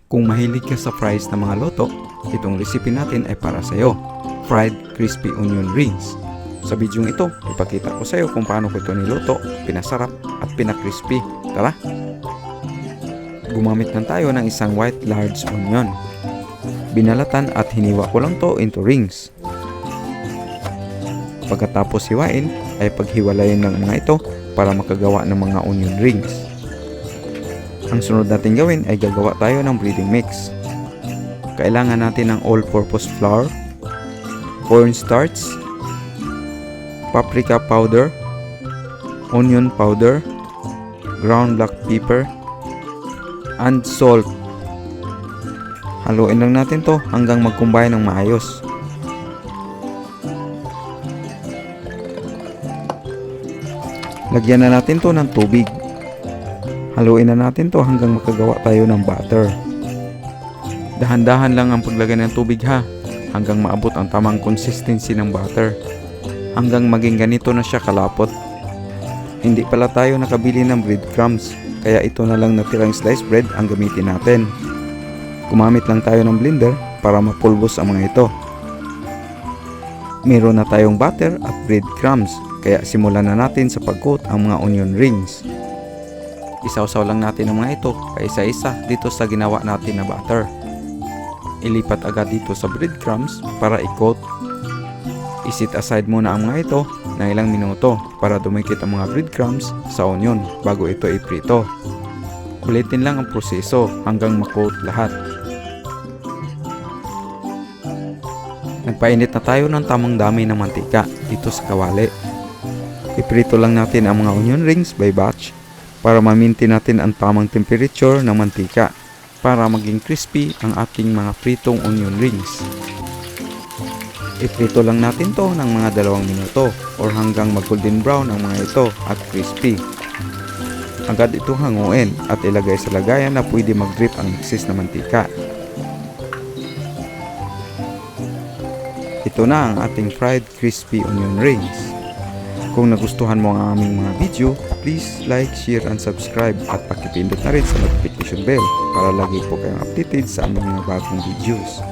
Kung mahilig ka sa fries na mga luto, itong recipe natin ay para sa iyo. Fried crispy onion rings. Sa video ito, ipakita ko sa iyo kung paano ko ito niluto, pinasarap at pinakrispy. Tara! Gumamit lang tayo ng isang white large onion. Binalatan at hiniwa ko lang to into rings. Pagkatapos hiwain, ay paghiwalayin ng mga ito para makagawa ng mga onion rings. Ang sunod natin gawin ay gagawa tayo ng breading mix. Kailangan natin ng all-purpose flour, cornstarch, paprika powder, onion powder, ground black pepper, and salt. Haluin lang natin to hanggang mag-combine ng maayos. Lagyan na natin to ng tubig. Haluin na natin to hanggang makagawa tayo ng batter. Dahan-dahan lang ang paglagay ng tubig ha, hanggang maabot ang tamang consistency ng batter. Hanggang maging ganito na siya kalapot. Hindi pala tayo nakabili ng breadcrumbs, kaya ito na lang natirang sliced bread ang gamitin natin. Gumamit lang tayo ng blender para mapulbos ang mga ito. Meron na tayong butter at breadcrumbs, kaya simulan na natin sa pag-coat ang mga onion rings. Isawsaw lang natin ang mga ito paisa-isa dito sa ginawa natin na batter. Ilipat agad dito sa breadcrumbs para i-coat. Isit aside muna ang mga ito ng ilang minuto para dumikit ang mga breadcrumbs sa onion bago ito iprito. Ulitin lang ang proseso hanggang ma-coat lahat. Nagpainit na tayo ng tamang dami ng mantika dito sa kawali. Iprito lang natin ang mga onion rings by batch para ma-maintain natin ang tamang temperature ng mantika para maging crispy ang ating mga pritong onion rings. Iprito lang natin to ng mga 2 minuto or hanggang mag-golden brown ang mga ito at crispy. Agad itong hanguin at ilagay sa lagayan na pwede mag-drip ang excess na mantika. Ito na ang ating fried crispy onion rings. Kung nagustuhan mo ang aming mga video, please like, share, and subscribe at pakipindot na rin sa notification bell para lagi po kayong updated sa aming mga bagong videos.